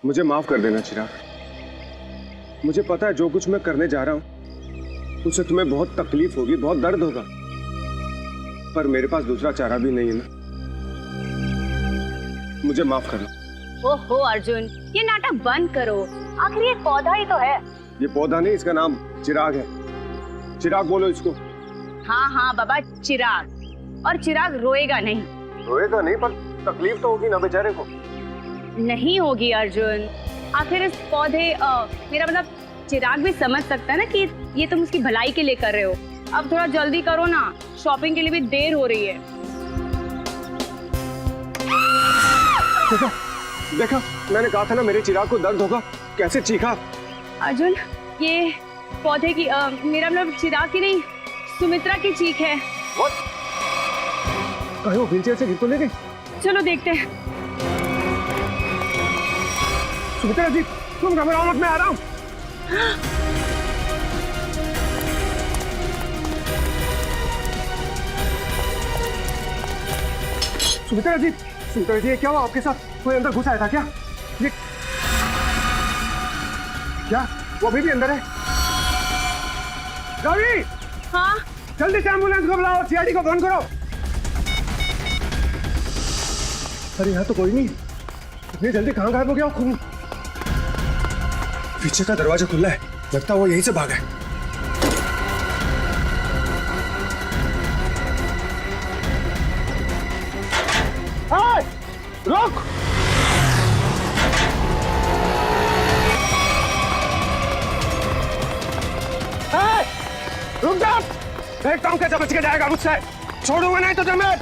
मुझे माफ कर देना चिराग। मुझे पता है जो कुछ मैं करने जा रहा हूँ उससे तुम्हें बहुत तकलीफ होगी, बहुत दर्द होगा, पर मेरे पास दूसरा चारा भी नहीं है ना। मुझे माफ करना। ओहो अर्जुन, ये नाटक बंद करो। आखिर ये पौधा ही तो है। ये पौधा नहीं, इसका नाम चिराग है। चिराग बोलो इसको। हाँ हाँ बाबा, चिराग। और चिराग रोएगा नहीं। रोएगा नहीं, पर तकलीफ तो होगी ना बेचारे को। नहीं होगी अर्जुन। आखिर इस पौधे मेरा मतलब चिराग भी समझ सकता है ना कि ये तुम उसकी भलाई के लिए कर रहे हो। अब थोड़ा जल्दी करो ना, शॉपिंग के लिए भी देर हो रही है। देखा, मैंने कहा था ना मेरे चिराग को दर्द होगा। कैसे चीखा। अर्जुन, ये पौधे की मेरा मतलब चिराग की नहीं, सुमित्रा की चीख है। कहीं वो व्हीलचेयर से गिर तो नहीं गई? चलो देखते हैं। सुमित्रा जी, तुम घबराओ मत, मैं आ रहा हूँ। सुमित्रा जी, ये क्या हुआ आपके साथ? कोई अंदर घुस आया था क्या? ये क्या? वो अभी भी अंदर है? रवि! हाँ? जल्दी से एम्बुलेंस को बुलाओ, सीआईडी को फोन करो। अरे यहाँ तो कोई नहीं। इतनी जल्दी कहाँ गायब हो गया? खून पीछे का दरवाजा खुला है, लगता है वो यहीं से भागा है। रुक! रुक जा! देखता हूँ कैसे बच के जाएगा मुझसे। छोड़ूंगा नहीं तो मैं।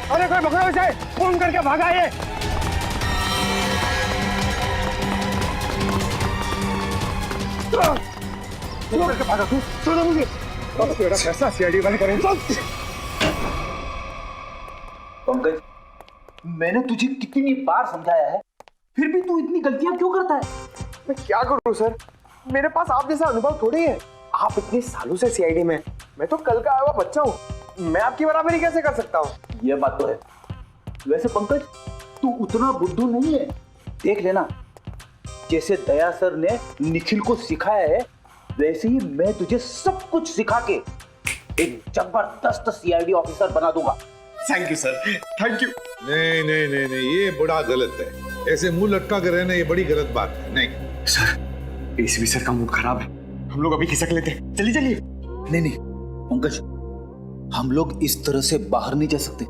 अरे कोई पकड़ो इसे, फोन करके भागा ये। करके भागा तू, छोड़ो मुझे। अब तेरा फैसला सीआईडी वाले करेंगे। पंकज, मैंने तुझे कितनी बार समझाया है, फिर भी तू इतनी गलतियां क्यों करता है? मैं क्या करूं सर, मेरे पास आप जैसा अनुभव थोड़ी है। आप इतने सालों से सीआईडी में, मैं तो कल का आया हुआ बच्चा हूँ। मैं आपकी बराबरी कैसे कर सकता हूँ? यह बात तो है। वैसे पंकज, तू उतना बुद्धू नहीं है। देख लेना, जैसे दया सर ने निखिल को सिखाया है, वैसे ही मैं तुझे सब कुछ सिखा के एक जबरदस्त सीआईडी ऑफिसर बना दूंगा। Thank you sir, thank you. नहीं नहीं नहीं नहीं, ये बड़ा गलत है। ऐसे मुंह लटका कर रहना ये बड़ी गलत बात है। नहीं सर, एसीपी सर का मूड खराब है, हम लोग अभी खिसक लेते हैं। चलिए चलिए। नहीं नहीं पंकज, हम लोग इस तरह से बाहर नहीं जा सकते,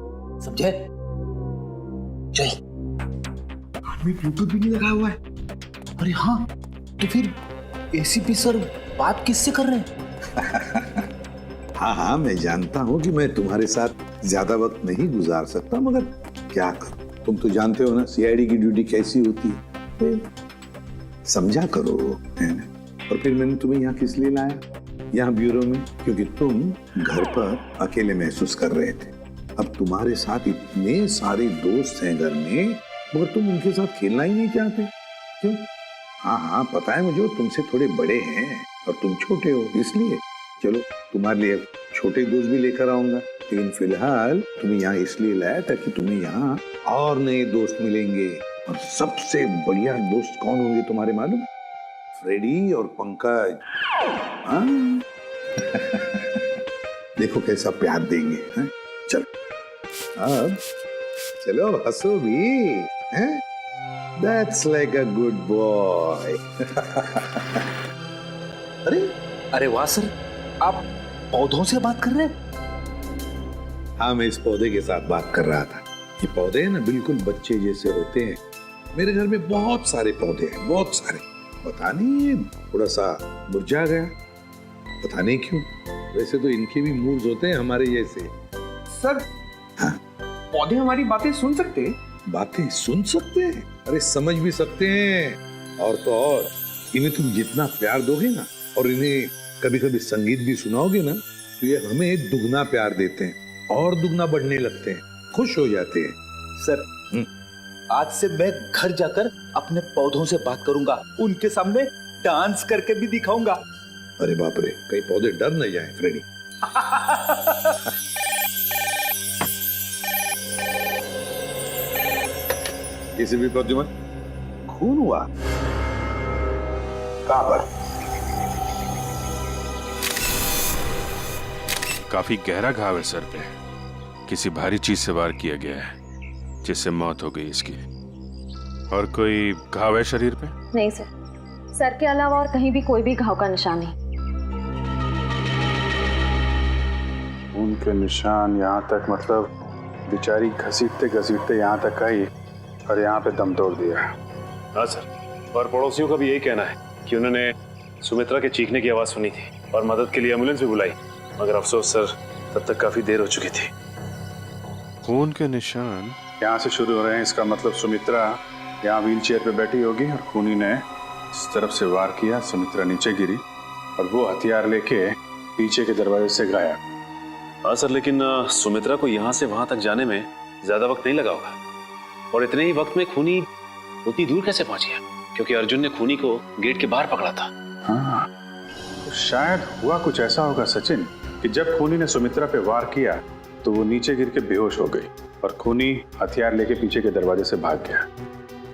समझे? चल। आदमी ब्लूटूथ भी नहीं लगाया हुआ है। अरे हाँ, तो फिर एसीपी सर बात किससे कर रहे हैं? हाँ हाँ, मैं जानता हूँ कि मैं तुम्हारे साथ ज्यादा वक्त नहीं गुजार सकता, मगर क्या करूं, तुम तो जानते हो ना सीआईडी की ड्यूटी कैसी होती है। समझा करो, है ना? और फिर मैंने तुम्हें यहाँ किस लिए लाया, यहाँ ब्यूरो में? क्योंकि तुम घर पर अकेले महसूस कर रहे थे। अब तुम्हारे साथ इतने सारे दोस्त हैं घर में, मगर तुम उनके साथ खेलना ही नहीं चाहते। क्यों? हाँ हाँ पता है मुझे, तुमसे थोड़े बड़े हैं और तुम छोटे हो, इसलिए। चलो तुम्हारे लिए छोटे दोस्त भी लेकर आऊंगा, लेकिन फिलहाल तुम्हें यहाँ इसलिए लाया ताकि तुम्हें यहाँ और नए दोस्त मिलेंगे। और सबसे बढ़िया दोस्त कौन होंगे तुम्हारे मालूम? फ्रेडी और पंकज। हाँ? देखो कैसा प्यार देंगे। हाँ? चलो अब चलो, हंसो भी हैं? That's like a good boy. अरे वाह सर, आप पौधों से बात कर रहे हैं? हाँ, मैं इस पौधे के साथ बात कर रहा था। ये पौधे ना बिल्कुल बच्चे जैसे होते हैं। मेरे घर में बहुत सारे पौधे हैं, बहुत सारे। पता नहीं ये थोड़ा सा मुरझा गया, पता नहीं क्यों। वैसे तो इनके भी मूड्स होते हैं हमारे जैसे। सर, हाँ? पौधे हमारी बातें सुन सकते हैं? बातें सुन सकते हैं? अरे समझ भी सकते हैं। और तो और इन्हें तुम जितना प्यार दोगे ना, और इन्हें कभी कभी संगीत भी सुनाओगे ना, तो ये हमें दुगना प्यार देते हैं और दुगना बढ़ने लगते हैं, खुश हो जाते हैं। सर, आज से मैं घर जाकर अपने पौधों से बात करूंगा, उनके सामने डांस करके भी दिखाऊंगा। अरे बाप रे, कहीं पौधे डर न जाएं फ्रेडी। किसी भी प्रद्युमन, खून हुआ। कहां पर? काफी गहरा घाव है सर पे। किसी भारी चीज से वार किया गया है जिससे मौत हो गई इसकी। और कोई घाव है शरीर पे? नहीं सर, सर के अलावा और कहीं भी कोई भी घाव का निशान नहीं। उनके निशान यहाँ तक, मतलब बेचारी घसीटते घसीटते यहाँ तक आई और यहाँ पे दम तोड़ दिया। हाँ सर, और पड़ोसियों का भी यही कहना है कि उन्होंने सुमित्रा के चीखने की आवाज सुनी थी और मदद के लिए एम्बुलेंस भी बुलाई, मगर अफसोस सर तब तक काफी देर हो चुकी थी। खून के निशान यहाँ से शुरू हो रहे हैं, इसका मतलब सुमित्रा यहाँ व्हील चेयर पे बैठी होगी और खूनी ने इस तरफ से वार किया, सुमित्रा नीचे गिरी और वो हथियार लेके पीछे के दरवाजे से गायब। हाँ सर, लेकिन सुमित्रा को यहाँ से वहां तक जाने में ज्यादा वक्त नहीं लगा होगा, और इतने ही वक्त में खूनी उतनी दूर कैसे पहुंच गया? क्योंकि अर्जुन ने खूनी को गेट के बाहर पकड़ा था। हाँ, तो शायद हुआ कुछ ऐसा होगा सचिन कि जब खूनी ने सुमित्रा पे वार किया तो वो नीचे गिर के बेहोश हो गई और खूनी हथियार लेके पीछे के दरवाजे से भाग गया।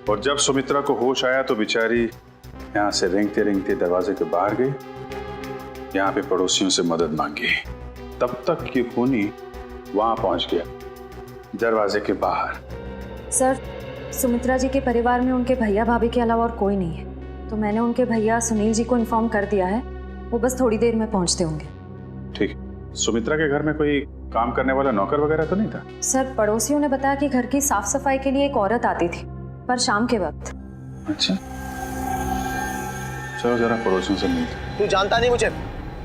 और जब सुमित्रा को होश आया तो बेचारी यहाँ से रेंगते रेंगते दरवाजे के बाहर गई, यहाँ पे पड़ोसियों से मदद मांगी। तब तक ये खूनी वहां पहुंच गया, दरवाजे के बाहर। सर, सुमित्रा जी के परिवार में उनके भैया भाभी के अलावा और कोई नहीं है, तो मैंने उनके भैया सुनील जी को इन्फॉर्म कर दिया है, वो बस थोड़ी देर में पहुंचते होंगे। ठीक। सुमित्रा के घर में कोई काम करने वाला नौकर वगैरह तो नहीं था? सर, पड़ोसियों ने बताया कि घर की साफ सफाई के लिए एक औरत आती थी, पर शाम के वक्त। अच्छा, चलो जरा पड़ोसियों से मिलते। तू जानता नहीं मुझे,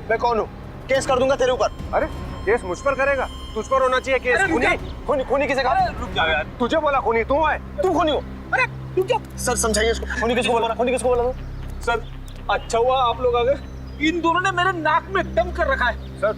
मैं कौन हूँ? केस कर दूंगा तेरे ऊपर। अरे केस मुझ पर करेगा? तुझ पर होना चाहिए केस। खूनी खूनी किसे कहा? रुक जा यार, तुझे बोला खूनी तू है। तू खूनी हो? अरे तू क्या? सर समझाइए इसको। खूनी किसको बोला? खूनी किसको बोला? सर अच्छा हुआ आप लोग आ गए, इन दोनों ने मेरे नाक में दम कर रखा है। सर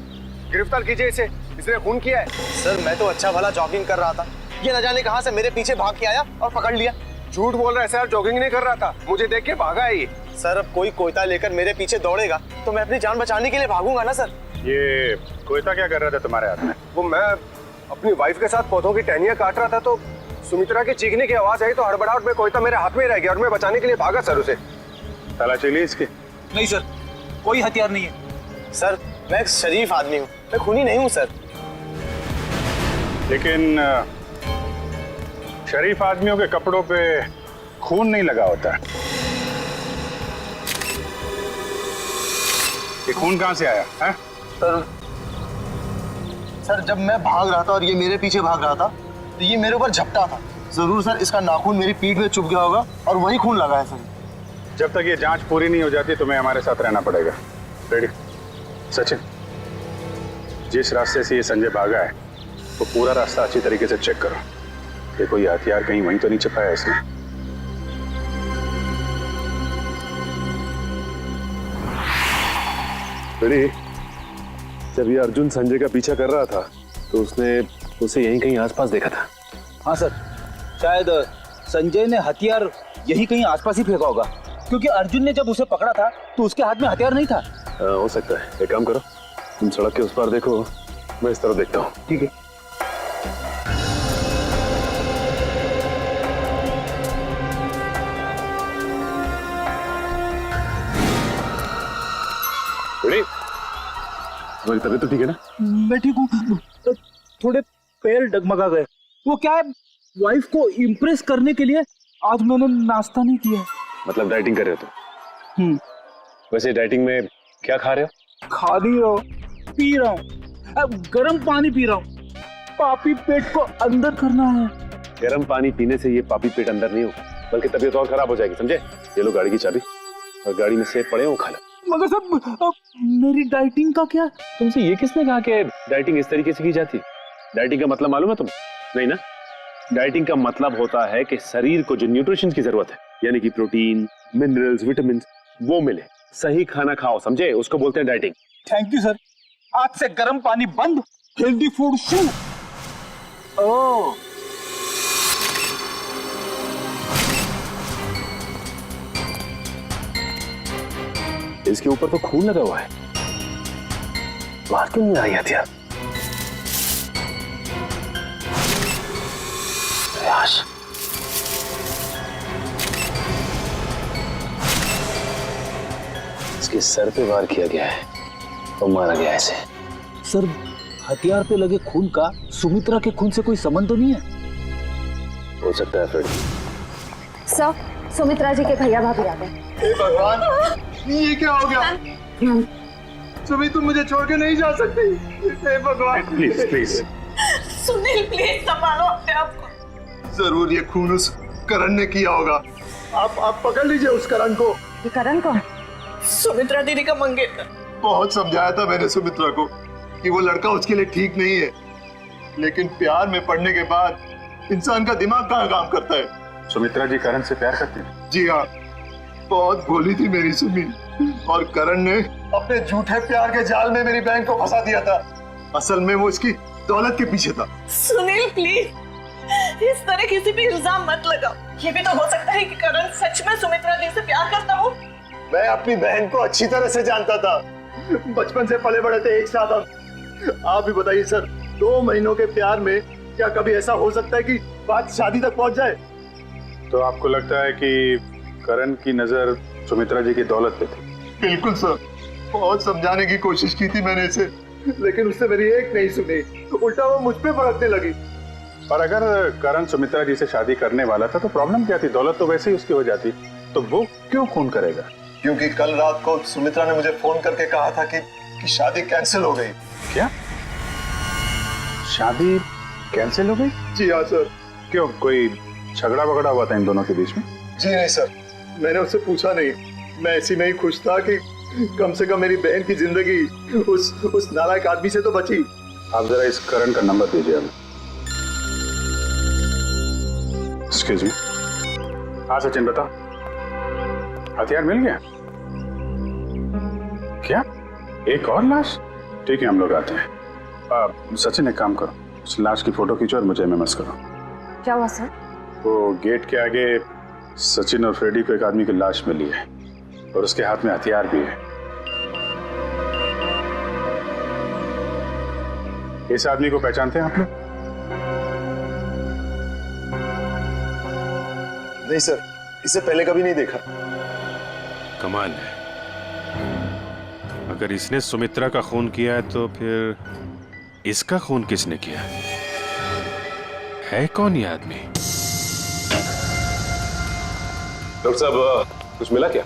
गिरफ्तार कीजिए इसे, इसने खून किया है। सर मैं तो अच्छा भला जॉगिंग कर रहा था, ये न जाने कहां से मेरे पीछे भाग के आया और पकड़ लिया। झूठ बोल रहा है सर, जॉगिंग नहीं कर रहा था, मुझे देख के भागा है ये। सर अब कोई कोयता लेकर मेरे पीछे दौड़ेगा तो मैं अपनी जान बचाने के लिए भागूंगा ना सर। ये कोयता क्या कर रहा था तुम्हारे हाथ में? वो मैं अपनी वाइफ के साथ पौधों की टहनियां काट रहा था तो सुमित्रा की चीखने की आवाज आई तो हड़बड़ाहट में कोयता मेरे हाथ में रह गया और मैं बचाने के लिए भागा सर उसे। तलाशी ली इसकी? नहीं सर, कोई हथियार नहीं है। सर मैं एक शरीफ आदमी हूँ, मैं खूनी नहीं हूँ सर। लेकिन शरीफ आदमियों के कपड़ों पे खून नहीं लगा होता। ये खून कहाँ से आया है? सर जब मैं भाग रहा था और ये मेरे पीछे भाग रहा था तो ये मेरे ऊपर झपटा था। जरूर सर इसका नाखून मेरी पीठ में चुभ गया होगा और वही खून लगा है सर। जब तक ये जांच पूरी नहीं हो जाती तुम्हें हमारे साथ रहना पड़ेगा। रेडी? सचिन, जिस रास्ते से ये संजय भागा है वो पूरा रास्ता अच्छी तरीके से चेक करो कि कोई हथियार कहीं वहीं तो नहीं छिपाया इसने। रेडी? जब ये अर्जुन संजय का पीछा कर रहा था तो उसने उसे यहीं कहीं आसपास देखा था। हाँ सर, शायद संजय ने हथियार यही कहीं आसपास ही फेंका होगा, क्योंकि अर्जुन ने जब उसे पकड़ा था तो उसके हाथ में हथियार नहीं था। हो सकता है। एक काम करो, तुम सड़क के उस पार देखो, मैं इस तरफ देखता हूँ। ठीक है। रेडी? तुम्हारी तबीयत तो ठीक है ना? मैं ठीक हूँ, थोड़े पैर डगमगा गए। वो क्या है, वाइफ को इम्प्रेस करने के लिए आज मैंने नाश्ता नहीं किया। मतलब डाइटिंग कर रहे हो तुम? वैसे डाइटिंग में क्या खा रहे हो? खा नहीं रहा हूँ, पी रहा हूँ, गर्म पानी पी रहा हूँ। पापी पेट को अंदर करना है। गर्म पानी पीने से ये पापी पेट अंदर नहीं हो, बल्कि तबीयत और खराब हो जाएगी, समझे? ये लो गाड़ी की चाबी, और गाड़ी में सेब पड़े हो, खा लो। मगर सब मेरी डाइटिंग का क्या? तुमसे ये किसने कहा कि डाइटिंग इस तरीके से की जाती? डाइटिंग का मतलब मालूम है तुम? नहीं ना? डाइटिंग का मतलब होता है कि शरीर को जो न्यूट्रिशन की जरूरत है, यानी कि प्रोटीन, मिनरल्स, विटामिन, वो मिले। सही खाना खाओ, समझे? उसको बोलते हैं डाइटिंग। थैंक यू सर, आज से गर्म पानी बंद, हेल्दी फूड शुरू। ओह, इसके ऊपर तो खून लगा हुआ है, बात क्यों नहीं आई हथियार? उसके सर पे वार किया गया है और मारा गया है इसे। सर हथियार पे लगे खून का सुमित्रा के खून से कोई संबंध तो नहीं है? हो सकता है फ्रेडी। सर, सुमित्रा जी के भैया भाभी आ गए। हे भगवान, ये क्या हो गया? सुमी तुम मुझे छोड़ के नहीं जा सकती। हे भगवान प्लीज प्लीज। सुनील प्लीज संभालो अपने आप को। जरूर ये खून उस करण ने किया होगा। आप पकड़ लीजिए उस करण को। ये करण कौन? सुमित्रा दीदी का मंगेतर। बहुत समझाया था मैंने सुमित्रा को कि वो लड़का उसके लिए ठीक नहीं है, लेकिन प्यार में पड़ने के बाद इंसान का दिमाग कहाँ काम करता है। सुमित्रा जी करण से प्यार करती हैं? जी हाँ, बहुत भोली थी मेरी सुमी, और करण ने अपने झूठे प्यार के जाल में मेरी बहन को फंसा दिया था। असल में वो इसकी दौलत के पीछे था। सुनील प्लीज इस तरह किसी पे इल्जाम मत लगाओ। ये भी तो हो सकता है कि करण सच में सुमित्रा दी से प्यार करता हो। मैं अपनी बहन को अच्छी तरह से जानता था, बचपन से पले बड़े थे एक साथ। आप भी बताइए सर, 2 महीनों के प्यार में क्या कभी ऐसा हो सकता है कि बात शादी तक पहुंच जाए? तो आपको लगता है कि करण की नजर सुमित्रा जी की दौलत पे थी? बिल्कुल सर, बहुत समझाने की कोशिश की थी मैंने इसे, लेकिन उसने मेरी एक नहीं सुनी, उल्टा वो मुझ पे भड़कने लगी। और अगर करण सुमित्रा जी से शादी करने वाला था तो प्रॉब्लम क्या थी? दौलत तो वैसे ही उसकी हो जाती, तो वो क्यों खून करेगा? क्योंकि कल रात को सुमित्रा ने मुझे फोन करके कहा था कि शादी कैंसिल हो गई। क्या? शादी कैंसिल हो गई? जी हाँ सर। क्यों, कोई झगड़ा वगड़ा हुआ था इन दोनों के बीच में? जी नहीं सर, मैंने उससे पूछा नहीं। मैं इसी में ही खुश था कि कम से कम मेरी बहन की जिंदगी उस नालायक आदमी से तो बची। आप जरा इस करण का नंबर दीजिए हमें। Excuse me. हाँ सचिन बताओ, हथियार मिल गया? क्या एक और लाश? ठीक है हम लोग आते हैं। सचिन एक काम करो, उस लाश की फोटो खींचो और मुझे एमएमएस करो। क्या हुआ सर? वो गेट के आगे सचिन और फ्रेडी को एक आदमी की लाश मिली है और उसके हाथ में हथियार भी है। इस आदमी को पहचानते हैं आप लोग? नहीं सर, इसे पहले कभी नहीं देखा। कमाल है, अगर इसने सुमित्रा का खून किया है तो फिर इसका खून किसने किया? है कौन ये आदमी? डॉक्टर साहब कुछ मिला क्या?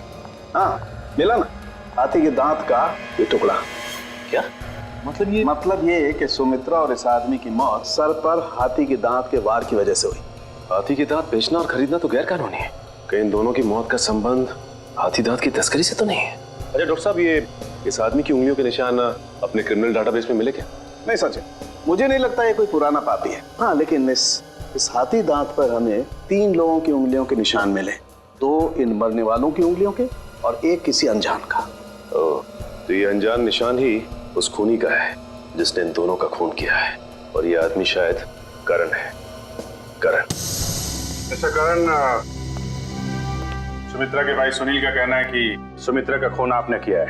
हाँ मिला ना, हाथी के दांत का ये टुकड़ा। क्या मतलब ये है कि सुमित्रा और इस आदमी की मौत सर पर हाथी के दांत के वार की वजह से हुई। हाथी के दांत बेचना और खरीदना तो गैर कानूनी है। कहीं इन दोनों की मौत का संबंध हाथी दांत की तस्करी से तो नहीं है? अच्छा डॉक्टर साहब, ये इस आदमी की उंगलियों के निशान अपने क्रिमिनल डाटाबेस में मिले क्या? नहीं सच है, मुझे नहीं लगता ये कोई पुराना पापी है। हाँ लेकिन इस हाथी दांत पर हमें 3 लोगों की उंगलियों के निशान मिले, 2 इन मरने वालों की उंगलियों के और 1 किसी अनजान का। तो ये अनजान निशान ही उस खूनी का है जिसने इन दोनों का खून किया है, और ये आदमी शायद करण है। करण। अच्छा करण, सुमित्रा के भाई सुनील का कहना है कि सुमित्रा का खून आपने किया है,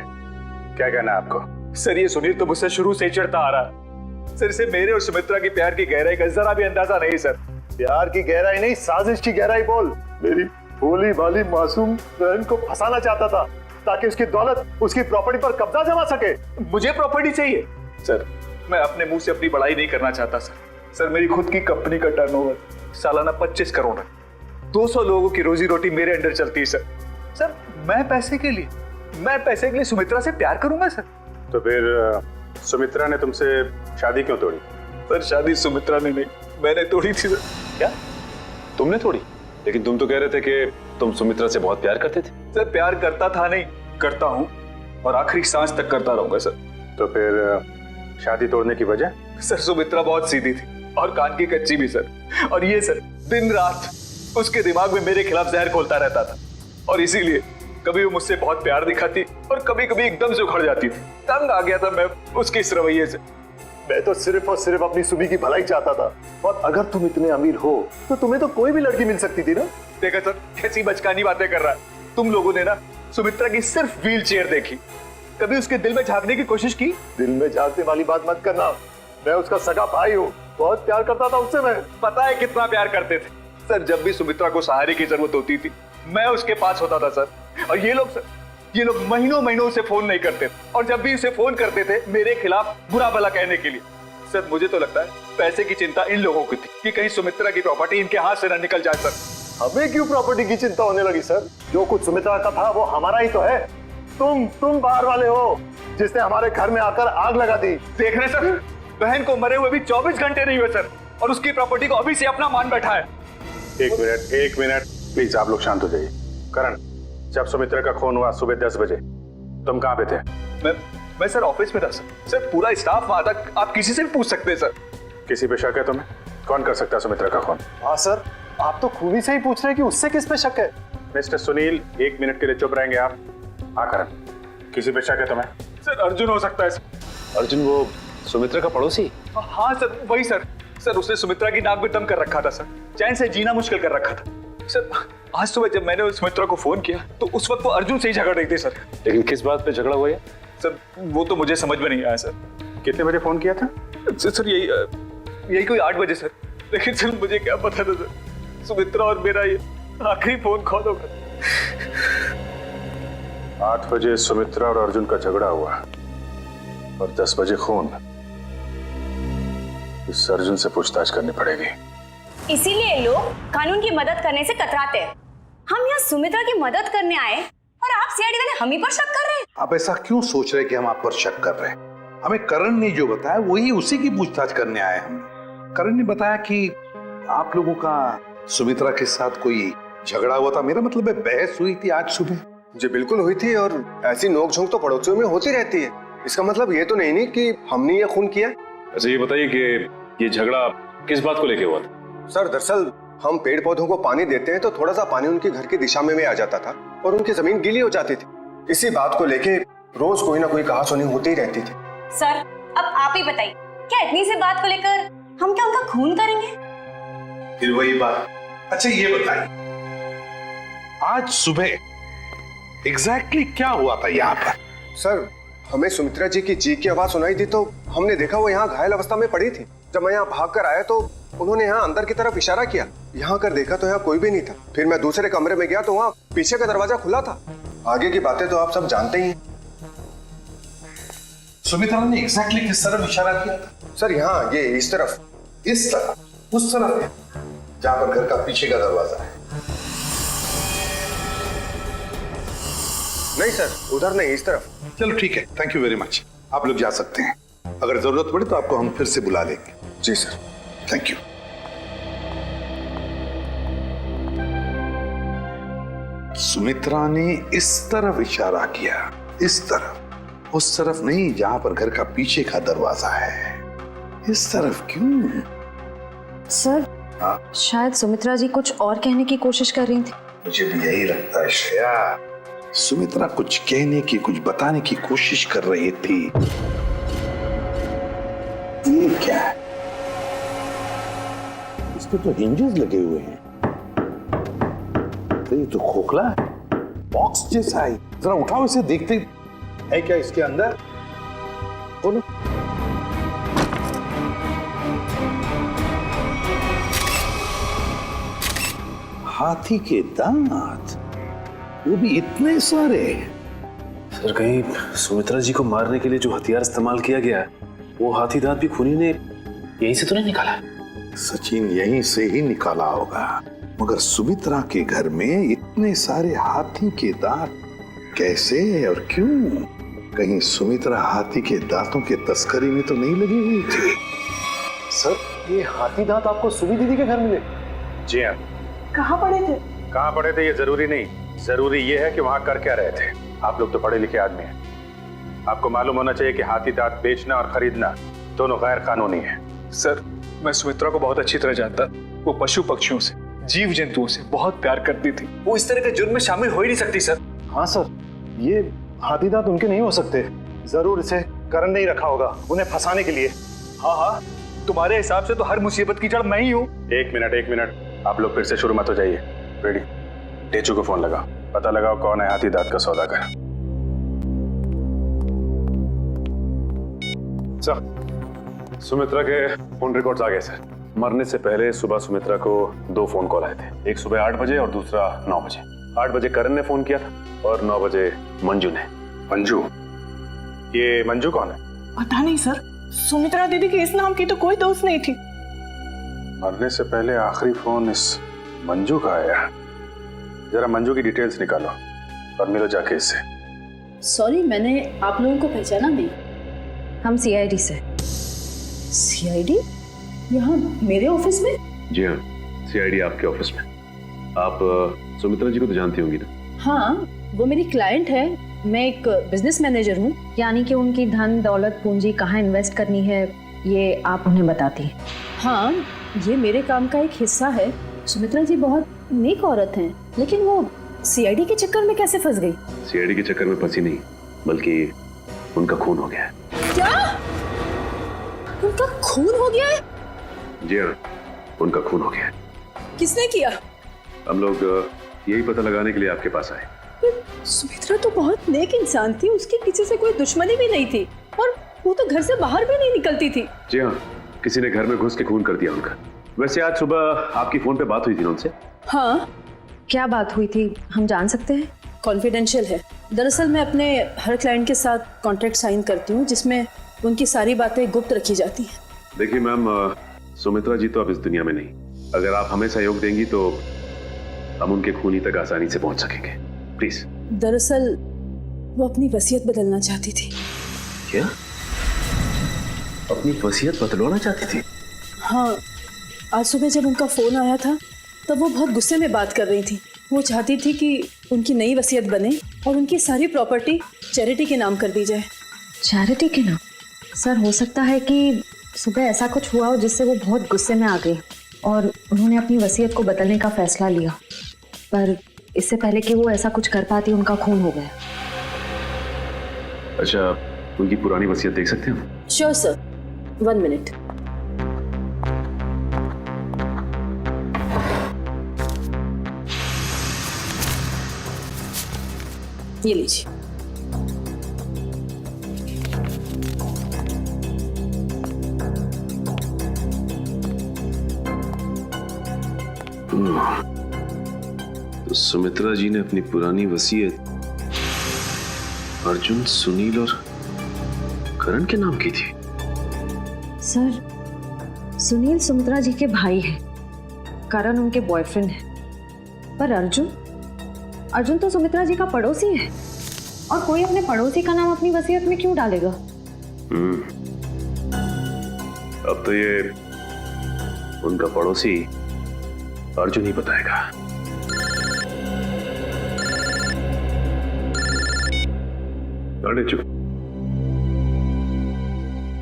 क्या कहना है आपको? सर ये सुनील तो मुझसे शुरू से ही चढ़ता आ रहा है। सर इसे मेरे और सुमित्रा की प्यार की गहराई का जरा भी अंदाजा नहीं सर। प्यार की गहराई नहीं, साजिश की गहराई बोल। मेरी भोली भाली मासूम बहन को फंसाना चाहता था ताकि उसकी दौलत, उसकी प्रॉपर्टी पर कब्जा जमा सके। मुझे प्रॉपर्टी चाहिए सर, मैं अपने मुंह से अपनी बड़ाई नहीं करना चाहता सर। सर मेरी खुद की कंपनी का टर्नओवर सालाना 25 करोड़ है। 200 लोगों की रोजी रोटी मेरे अंडर चलती है सर। सर मैं पैसे के लिए सुमित्रा से प्यार करूंगा सर? तो फिर सुमित्रा ने तुमसे शादी क्यों तोड़ी? सर शादी सुमित्रा ने नहीं, मैंने तोड़ी थी सर। क्या तुमने तोड़ी? लेकिन तुम तो कह रहे थे कि तुम सुमित्रा से बहुत प्यार करते थे। सर प्यार करता था नहीं, करता हूँ और आखिरी सांस तक करता रहूंगा सर। तो फिर शादी तोड़ने की वजह? सर सुमित्रा बहुत सीधी थी और कान की कच्ची भी सर। और ये सर दिन रात उसके दिमाग में मेरे खिलाफ जहर घोलता रहता था, और इसीलिए कभी वो मुझसे बहुत प्यार दिखाती और कभी कभी एकदम से उखड़ जाती थी। तंग आ गया था मैं उसके इस रवैये से। मैं तो सिर्फ और सिर्फ अपनी सुबी की भलाई चाहता था, और अगर तुम इतने अमीर हो तो तुम्हें तो कोई भी लड़की मिल सकती थी ना। देखा सर कैसी बचकानी बातें कर रहा है। तुम लोगों ने ना सुमित्रा की सिर्फ व्हील चेयर देखी, कभी उसके दिल में झांकने की कोशिश की? दिल में झांकने वाली बात मत करना, मैं उसका सगा भाई हूँ, बहुत प्यार करता था उससे। मैं पता है कितना प्यार करते थे सर। जब भी सुमित्रा को सहारे की जरूरत होती थी मैं उसके पास होता था सर। और ये लोग सर, ये लोग महीनों महीनों उसे फोन नहीं करते और जब भी उसे फोन करते थे मेरे खिलाफ बुरा भला कहने के लिए। सर मुझे तो लगता है पैसे की चिंता इन लोगों की थी कि कहीं सुमित्रा की प्रॉपर्टी इनके हाथ से न निकल जाए। सर हमें क्यों प्रॉपर्टी की चिंता होने लगी सर? जो कुछ सुमित्रा का था वो हमारा ही तो है। तुम बाहर वाले हो जिसने हमारे घर में आकर आग लगा दी। देख रहे सर, बहन को मरे हुए भी 24 घंटे नहीं हुए सर, और उसकी प्रॉपर्टी को अभी से अपना मान बैठा है। एक मिनट प्लीज, आप लोग शांत हो जाइए। करण, जब सुमित्रा का खून हुआ सुबह 10 बजे तुम कहाँ पे थे? मैं सर ऑफिस में था सर पूरा स्टाफ वहां था, आप किसी से भी पूछ सकते हैं सर। किसी पे शक है तुम्हें? कौन कर सकता है सुमित्रा का खून? हाँ सर, आप तो खूनी से ही पूछ रहे हैं कि उससे किस पे शक है। मिस्टर सुनील, 1 मिनट के लिए चुप रहेंगे आप? हाँ करण, किसी पे शक है तुम्हें? सर अर्जुन हो सकता है सर। अर्जुन वो सुमित्रा का पड़ोसी? हाँ सर वही सर उसने सुमित्रा की नाक में दम कर रखा था सर, चैन से जीना मुश्किल कर रखा था सर। आज सुबह जब मैंने सुमित्रा को फोन किया तो उस वक्त वो अर्जुन से ही झगड़ रही थी सर। लेकिन किस बात पे झगड़ा हुआ है सर? वो तो मुझे समझ में नहीं आया सर। कितने बजे फोन किया था? सर यही कोई 8 बजे सर। लेकिन सर मुझे क्या पता था सर, सुमित्रा और मेरा ये आखिरी फोन कॉल होगा। 8 बजे सुमित्रा और अर्जुन का झगड़ा हुआ और 10 बजे खून। इस अर्जुन से पूछताछ करनी पड़ेगी। इसीलिए लोग कानून की मदद करने से कतराते हैं। हम यहाँ सुमित्रा की मदद करने आए और आप सीआईडी वाले हम ही पर शक कर रहे हैं। आप ऐसा क्यों सोच रहे हैं कि हम आप पर शक कर रहे हैं? हमें करण ने जो बताया वही उसी की पूछताछ करने आए हम। करण ने बताया कि आप लोगों का सुमित्रा के साथ कोई झगड़ा हुआ था। मेरा मतलब है बहस हुई थी आज सुबह। जी बिल्कुल हुई थी, और ऐसी नोकझोंक तो पड़ोसियों में होती रहती है। इसका मतलब ये तो नहीं कि हमने ये खून किया। अच्छा ये बताइए कि ये झगड़ा किस बात को लेके हुआ था? सर दरअसल हम पेड़ पौधों को पानी देते हैं तो थोड़ा सा पानी उनके घर की दिशा में आ जाता था और उनकी जमीन गीली हो जाती थी। इसी बात को लेके रोज कोई ना कोई कहासुनी होती ही रहती थी। सर अब आप ही बताइए, क्या इतनी सी बात को लेकर हम क्या उनका खून करेंगे? फिर वही बात। अच्छा ये बताइए, आज सुबह एग्जैक्टली क्या हुआ था यहाँ पर? सर हमें सुमित्रा जी की चीख की आवाज सुनाई दी तो हमने देखा वो यहाँ घायल अवस्था में पड़ी थी। जब मैं यहाँ भाग कर आया तो उन्होंने यहाँ अंदर की तरफ इशारा किया। यहाँ कर देखा तो यहाँ कोई भी नहीं था। फिर मैं दूसरे कमरे में गया तो वहाँ पीछे का दरवाजा खुला था। आगे की बातें तो आप सब जानते ही हैं। सुमित्रा ने एग्जैक्टली किस तरफ इशारा किया था? सर यहाँ ये इस तरफ। इस तरफ? उस तरफ है जहाँ पर घर का पीछे का दरवाजा है? नहीं सर, उधर नहीं, इस तरफ। चलो ठीक है, थैंक यू वेरी मच। आप लोग जा सकते हैं। अगर जरूरत पड़े तो आपको हम फिर से बुला लेंगे। जी सर। Thank you. सुमित्रा ने इस तरफ इशारा किया, इस तरफ, उस तरफ नहीं जहां पर घर का पीछे का दरवाजा है। इस तरफ क्यों? सर शायद सुमित्रा जी कुछ और कहने की कोशिश कर रही थी। मुझे भी यही लगता है श्रेया। सुमित्रा कुछ कहने की, कुछ बताने की कोशिश कर रही थी। ये क्या है? इस पे तो हिंजेस लगे हुए हैं। तो ये तो खोखला है, बॉक्स जैसा है। जरा उठाओ इसे, देखते है क्या इसके अंदर। बोलो। हाथी के दांत, वो भी इतने सारे। सर कहीं सुमित्रा जी को मारने के लिए जो हथियार इस्तेमाल किया गया है वो हाथी दांत भी खूनी ने यहीं से तो नहीं निकाला? सचिन यहीं से ही निकाला होगा, मगर सुमित्रा के घर में इतने सारे हाथी के दांत कैसे और क्यों? कहीं सुमित्रा हाथी के दांतों के तस्करी में तो नहीं लगी हुई थी? सर ये हाथी दांत आपको सुमी दीदी के घर मिले? जी हाँ। कहाँ पड़े थे? कहाँ पड़े थे ये जरूरी नहीं, जरूरी ये है कि वहां कर क्या रहे थे। आप लोग तो पढ़े लिखे आदमी हैं, आपको मालूम होना चाहिए कि हाथी दांत बेचना और खरीदना दोनों गैर कानूनी है। सर मैं सुमित्रा को बहुत अच्छी तरह जानता। वो पशु पक्षियों से, जीव जंतुओं से बहुत प्यार करती थी। वो इस तरह के जुर्म में शामिल हो ही नहीं सकती सर। हाँ सर, ये हाथी दांत उनके नहीं हो सकते। जरूर इसे करण नहीं रखा होगा उन्हें फंसाने के लिए। हाँ हाँ, तुम्हारे हिसाब से तो हर मुसीबत की जड़ मैं ही हूँ। एक मिनट, आप लोग फिर से शुरू मत हो जाइए। रेडी, टेचू को फोन लगाओ, पता लगाओ कौन है हाथी दांत का सौदागर। सर सुमित्रा के फोन रिकॉर्ड्स आ गए सर। मरने से पहले सुबह सुमित्रा को 2 फोन कॉल आए थे, एक सुबह 8 बजे और दूसरा 9 बजे। 8 बजे करण ने फोन किया था और 9 बजे मंजू ने। मंजू? ये मंजू कौन है? पता नहीं सर, सुमित्रा दीदी के इस नाम की तो कोई दोस्त नहीं थी। मरने से पहले आखिरी फोन इस मंजू का आया। जरा मंजू की डिटेल्स निकालो और मिलो जाके इससे। सॉरी, मैंने आप लोगों को पहचाना नहीं। हम सीआईडी से। सीआईडी? यहाँ मेरे ऑफिस में? जी हाँ, सीआईडी आपके ऑफिस में। आप सुमित्रा जी को तो जानती होंगी ना? हाँ, वो मेरी क्लाइंट है। मैं एक बिजनेस मैनेजर हूँ। यानी कि उनकी धन दौलत पूंजी कहाँ इन्वेस्ट करनी है ये आप उन्हें बताती हैं? हाँ, ये मेरे काम का एक हिस्सा है। सुमित्रा जी बहुत नेक औरत हैं, लेकिन वो सीआईडी के चक्कर में कैसे फंस गई? सीआईडी के चक्कर में फंसी नहीं, बल्कि उनका खून हो गया है। क्या? उनका खून हो गया है? जी हाँ, उनका खून हो गया है। किसने किया? हम लोग यही पता लगाने के लिए आपके पास आए। सुमित्रा तो बहुत नेक इंसान थी, उसके पीछे से कोई दुश्मनी भी नहीं थी और वो तो घर से बाहर भी नहीं निकलती थी। जी हाँ, किसी ने घर में घुस के खून कर दिया उनका। वैसे आज सुबह आपकी फोन पे बात हुई थी ना उनसे? हाँ। क्या बात हुई थी, हम जान सकते हैं? कॉन्फिडेंशियल है। दरअसल मैं अपने हर क्लाइंट के साथ कॉन्ट्रैक्ट साइन करती हूँ जिसमें उनकी सारी बातें गुप्त रखी जाती हैं। देखिए मैम, सुमित्रा जी तो अब इस दुनिया में नहीं। अगर आप हमें सहयोग देंगी तो हम उनके खूनी तक आसानी से पहुंच सकेंगे। प्लीज। दरअसल वो अपनी वसीयत बदलना चाहती थी। क्या? अपनी वसीयत बदलवाना चाहती थी? हाँ, आज सुबह जब उनका फोन आया था तब वो बहुत गुस्से में बात कर रही थी। वो चाहती थी कि उनकी नई वसीयत बने और उनकी सारी प्रॉपर्टी चैरिटी के नाम कर दी जाए। चैरिटी के नाम? सर, हो सकता है कि सुबह ऐसा कुछ हुआ हो जिससे वो बहुत गुस्से में आ गई और उन्होंने अपनी वसीयत को बदलने का फैसला लिया, पर इससे पहले कि वो ऐसा कुछ कर पाती उनका खून हो गया। अच्छा, उनकी पुरानी वसीयत देख सकते हैं? Sure sir, 1 minute. ये लीजिए। तो सुमित्रा जी ने अपनी पुरानी वसीयत अर्जुन, सुनील और करण के नाम की थी। सर, सुनील सुमित्रा जी के भाई हैं, करण उनके बॉयफ्रेंड है, पर अर्जुन तो सुमित्रा जी का पड़ोसी है और कोई अपने पड़ोसी का नाम अपनी वसीयत में क्यों डालेगा? अब तो ये उनका पड़ोसी अर्जुन ही बताएगा। अरे चुप।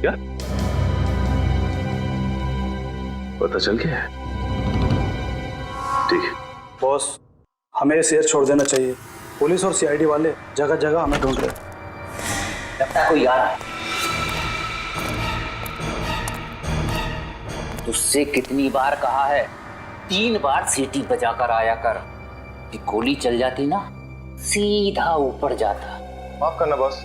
क्या पता चल गया? ठीक है बॉस, हमें ये शहर छोड़ देना चाहिए। पुलिस और सीआईडी वाले जगह जगह हमें ढूंढ रहे। लगता है कोई आ रहा है। तुझसे कितनी बार कहा है, 3 बार सीटी बजाकर आया कर। कि गोली चल जाती ना, सीधा ऊपर जाता। माफ करना बॉस,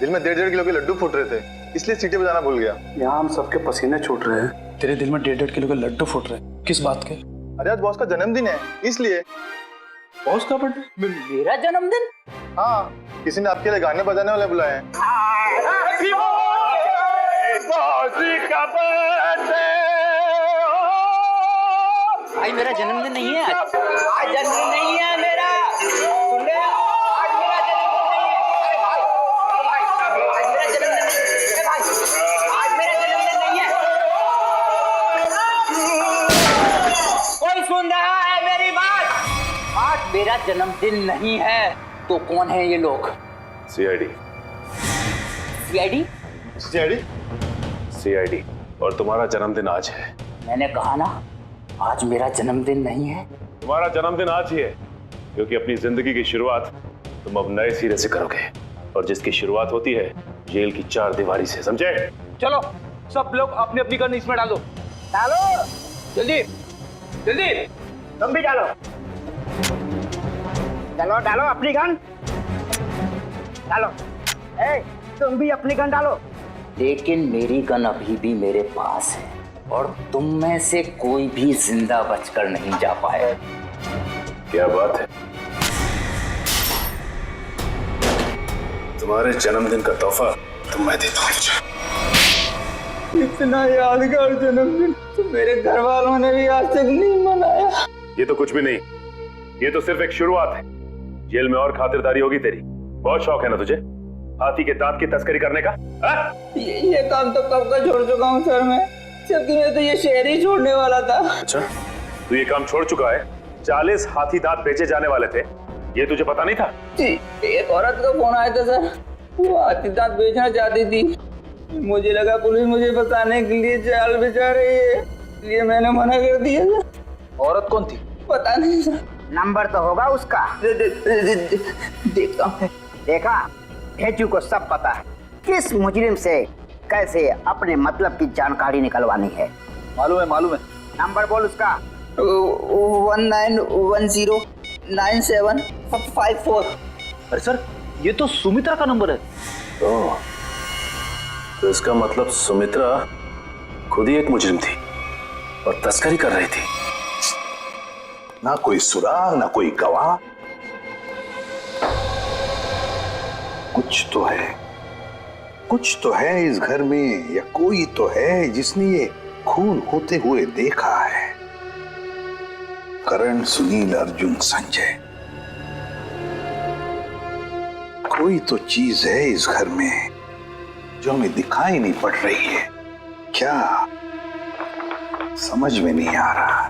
दिल में 1.5 किलो के लड्डू फूट रहे थे, इसलिए सीटी बजाना भूल गया। यहाँ हम सबके पसीने छूट रहे हैं, तेरे दिल में 1.5 किलो के लड्डू फूट रहे हैं। किस बात के? अरे आज बॉस का जन्मदिन है, इसलिए। बॉस का बर्थडे? मेरा जन्मदिन? हाँ, किसी ने आपके लिए गाने बजाने वाले बुलाए हैं। भाई मेरा जन्मदिन नहीं है आज जन्मदिन नहीं है मेरा। सुन रहे हो? आज मेरा जन्मदिन नहीं है। भाई आज मेरा जन्मदिन नहीं है। कोई सुन रहा है मेरी बात? आज मेरा जन्मदिन नहीं है। तो कौन है ये लोग? सीआईडी। सीआईडी? सीआईडी? सीआईडी। और तुम्हारा जन्मदिन आज है। मैंने कहा ना, आज मेरा जन्मदिन नहीं है। तुम्हारा जन्मदिन आज ही है, क्योंकि अपनी जिंदगी की शुरुआत तुम अब नए सिरे से करोगे, और जिसकी शुरुआत होती है जेल की 4 दीवारी से, समझे? चलो सब लोग अपनी अपनी गन इसमें डालो। डालो जल्दी जल्दी। तुम भी डालो। डालो डालो अपनी गन डालो। ए, तुम भी अपनी गन डालो। लेकिन मेरी गन अभी भी मेरे पास है और तुम में से कोई भी जिंदा बचकर नहीं जा पाए। क्या बात है? तुम्हारे जन्मदिन का तोहफा तो मैं देता हूँ। इतना यादगार जन्मदिन तो मेरे घर वालों ने भी आज तक नहीं मनाया। ये तो कुछ भी नहीं, ये तो सिर्फ एक शुरुआत है। जेल में और खातिरदारी होगी तेरी। बहुत शौक है ना तुझे हाथी के दांत की तस्करी करने का? ये काम तो कब का छोड़ चुका हूँ सर मैं, जबकि मैं तो ये शहर ही छोड़ने वाला था। अच्छा, तू ये काम छोड़ चुका है? 40 हाथी दांत बेचे जाने वाले थे, ये तुझे पता नहीं था? जी, एक औरत का फोन आया था सर, वो हाथी दांत बेचना चाहती थी। मुझे लगा पुलिस मुझे बताने के लिए जाल बिछा रही है, इसलिए मैंने मना कर दिया सर। औरत कौन थी? पता नहीं सर। नंबर तो होगा उसका। देखता हूँ। देखा, भेजू को सब पता है किस मुजरिम से कैसे अपने मतलब की जानकारी निकलवानी है। मालूम है, मालूम है। नंबर बोल उसका। 19109754। अरे सर, ये तो सुमित्रा का नंबर है। तो इसका मतलब सुमित्रा खुद ही एक मुजरिम थी और तस्करी कर रही थी। ना कोई सुराग, ना कोई गवाह। कुछ तो है, कुछ तो है इस घर में, या कोई तो है जिसने ये खून होते हुए देखा है। करण, सुनील, अर्जुन, संजय, कोई तो चीज है इस घर में जो हमें दिखाई नहीं पड़ रही है। क्या समझ में नहीं आ रहा,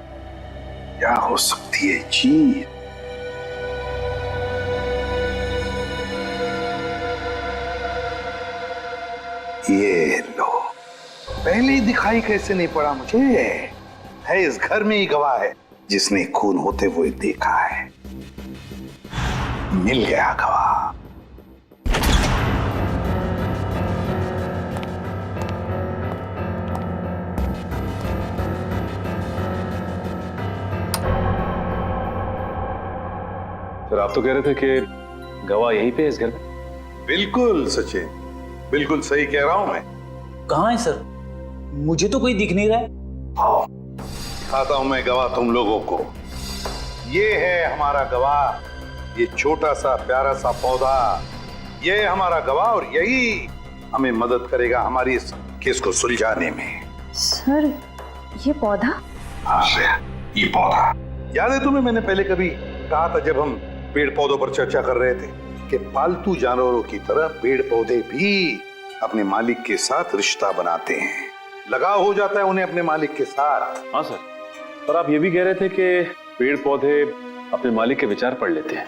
क्या हो सकती है चीज? ये लो, पहले ही दिखाई कैसे नहीं पड़ा मुझे? है इस घर में ही गवाह है जिसने खून होते हुए देखा है। मिल गया गवाह। फिर आप तो कह रहे थे कि गवाह यहीं पे है इस घर में? बिल्कुल सचिन, बिल्कुल सही कह रहा हूं मैं। कहाँ है सर? मुझे तो कोई दिख नहीं रहा है। हाँ, दिखाता हूं मैं गवाह तुम लोगों को। ये है हमारा गवाह, ये छोटा सा प्यारा सा पौधा, ये है हमारा गवाह और यही हमें मदद करेगा हमारी इस केस को सुलझाने में। सर, ये पौधा? हाँ, ये पौधा याद है तुम्हें? मैंने पहले कभी कहा था जब हम पेड़ पौधों पर चर्चा कर रहे थे कि पालतू जानवरों की तरह पेड़ पौधे भी अपने मालिक के साथ रिश्ता बनाते हैं, लगाव हो जाता है उन्हें अपने मालिक के साथ। हाँ सर, पर आप ये भी कह रहे थे कि पेड़ पौधे अपने मालिक के विचार पढ़ लेते हैं।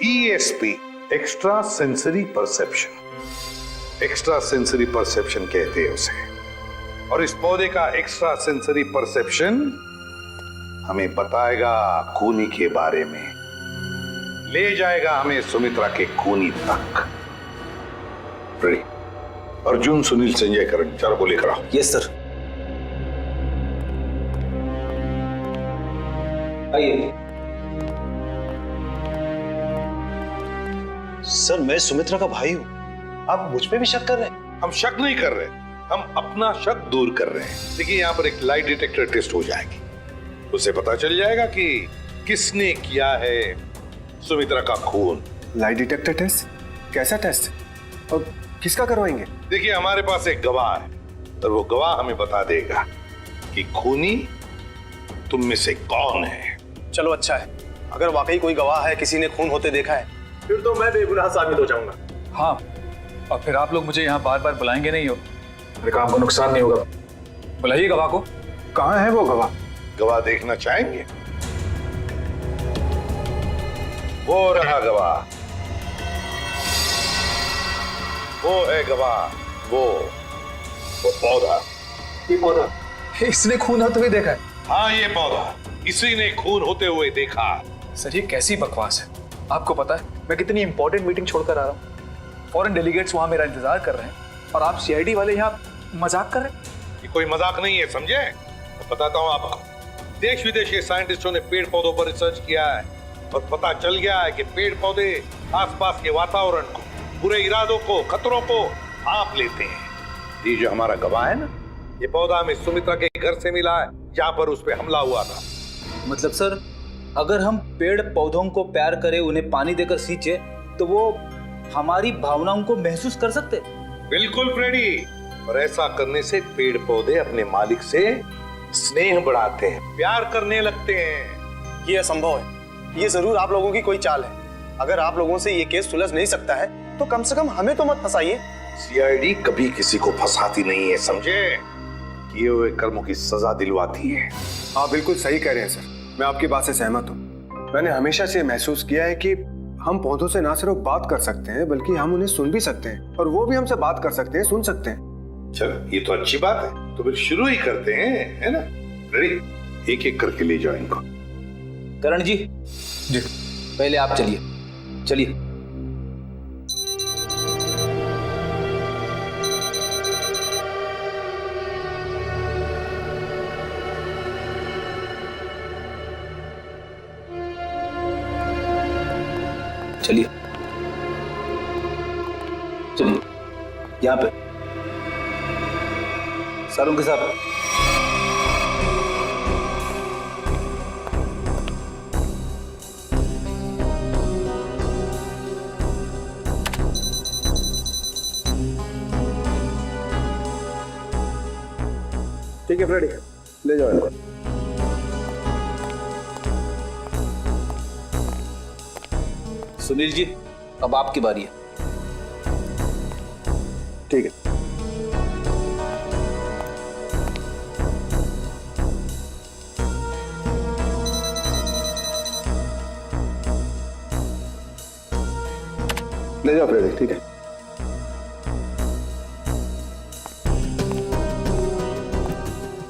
ESP, extra sensory perception, extra sensory perception कहते हैं उसे। और इस पौधे का एक्स्ट्रा सेंसरी परसेप्शन हमें बताएगा खूनी के बारे में, ले जाएगा हमें सुमित्रा के खूनी तक। रेडी? अर्जुन, सुनील, संजय, करण, चारों को लेकर आओ। Yes sir. आइए। सर, मैं सुमित्रा का भाई हूं, आप मुझ पे भी शक कर रहे हैं? हम शक नहीं कर रहे, हम अपना शक दूर कर रहे हैं। देखिए, यहाँ पर एक लाई डिटेक्टर टेस्ट हो जाएगी, उसे पता चल जाएगा कि किसने किया है सुमित्रा का खून। Lie detector test? कैसा टेस्ट और किसका करवाएंगे? देखिए, हमारे पास एक गवाह है और वो गवाह हमें बता देगा कि खूनी तुम में से कौन है। चलो अच्छा है, अगर वाकई कोई गवाह है, किसी ने खून होते देखा है, फिर तो मैं बेगुनाह साबित हो जाऊंगा। हाँ, और फिर आप लोग मुझे यहाँ बार बार बुलाएंगे नहीं हो, मेरे काम को नुकसान नहीं होगा। बुलाइए गवाह को। कहाँ है वो गवाह? गवाह देखना चाहेंगे? वो रहा गवाह, वो है गवाह, वो पौधा। ये पौधा? इसने खून होते हुए देखा है? हाँ, ये पौधा इसी ने खून होते हुए देखा। सर, ये कैसी बकवास है? आपको पता है मैं कितनी इंपॉर्टेंट मीटिंग छोड़कर आ रहा हूँ, फॉरेन डेलीगेट्स वहां मेरा इंतजार कर रहे हैं और आप CID वाले यहाँ मजाक कर रहे हैं? ये कोई मजाक नहीं है, समझे? मैं बताता हूँ आपको। देश विदेश के साइंटिस्टों ने पेड़ पौधों पर रिसर्च किया है और पता चल गया है कि पेड़ पौधे आसपास के वातावरण को, बुरे इरादों को, खतरों को भांप लेते हैं। ये जो हमारा गवाह है ना, ये पौधा हमें सुमित्रा के घर से मिला है जहाँ पर उस पर हमला हुआ था। मतलब सर, अगर हम पेड़ पौधों को प्यार करें, उन्हें पानी देकर सींचे, तो वो हमारी भावनाओं को महसूस कर सकते। बिल्कुल फ्रेडी, और ऐसा करने से पेड़ पौधे अपने मालिक से स्नेह बढ़ाते हैं, प्यार करने लगते हैं। ये असंभव है। ये जरूर आप लोगों की कोई चाल है। अगर आप लोगों से ये केस सुलझ नहीं सकता है तो कम से कम हमें तो मत फंसाइए। सीआईडी कभी किसी को फंसाती नहीं है, समझे? किए हुए कर्मों की सजा दिलवाती है। आप बिल्कुल सही कह रहे हैं सर, मैं आपकी बात से सहमत हूँ। मैंने हमेशा से महसूस किया है कि हम पौधों से ना सिर्फ बात कर सकते हैं बल्कि हम उन्हें सुन भी सकते हैं, और वो भी हमसे बात कर सकते हैं, सुन सकते हैं। चलो ये तो अच्छी बात है, तो फिर शुरू ही करते हैं, है ना? रेडी? एक एक करके ले जाओ इनको। करण जी, पहले आप चलिए। चलिए। चलिए चलिए, यहाँ पे सारों के साथ। ठीक है फ्रेडी, ले जाओ इनको। सुनील जी, अब आपकी बारी है। ठीक है। ले जाओ फ्रेडी, ठीक है।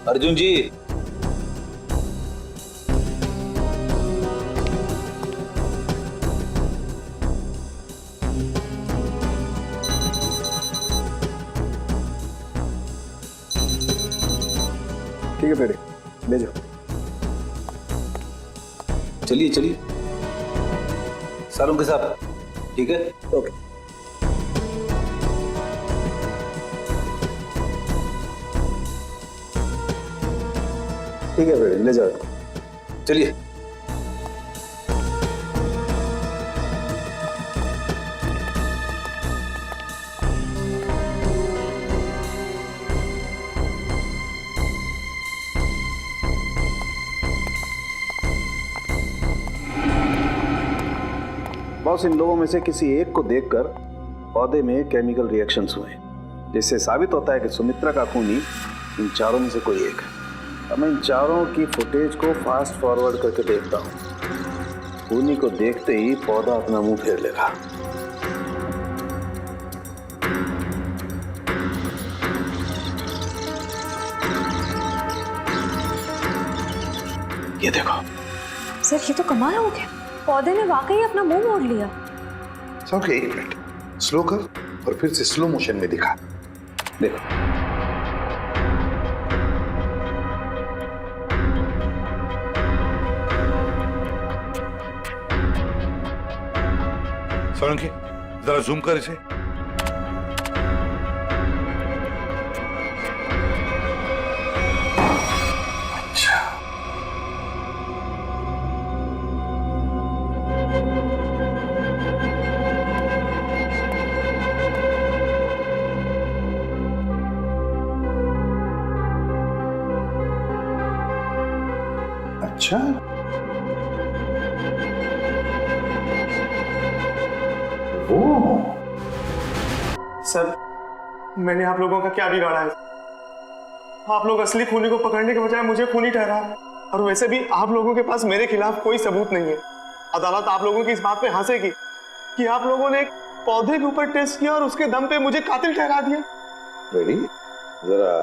अर्जुन जी, ठीक है फ्रेडी, ले जाओ। चलिए चलिए, सारों के साथ। ठीक है, ओके। ठीक है फ्रेडी, ले जाओ। चलिए। बॉस, इन लोगों में से किसी एक को देखकर पौधे में केमिकल रिएक्शंस हुए, जिससे साबित होता है कि सुमित्रा का खूनी इन चारों में से कोई एक है। अब मैं इन चारों की फुटेज को फास्ट फॉरवर्ड करके देखता हूँ। खूनी को देखते ही पौधा अपना मुंह फेर लेगा। ये देखो सर, ये तो कमाल हो गया। पौधे ने वाकई अपना मुंह मोड़ लिया। सब एक मिनट स्लो कर और फिर से स्लो मोशन में दिखा। देखो, सोलंकी जरा जूम कर इसे। अच्छा, अच्छा, वो सर मैंने आप लोगों का क्या बिगाड़ा है? आप लोग असली खूनी को पकड़ने के बजाय मुझे खूनी ठहरा रहे हैं। और वैसे भी आप लोगों के पास मेरे खिलाफ कोई सबूत नहीं है। अदालत आप लोगों की इस बात पे हंसेगी कि आप लोगों ने एक पौधे के ऊपर टेस्ट किया और उसके दम पे मुझे कातिल ठहरा दिया। रेडी? जरा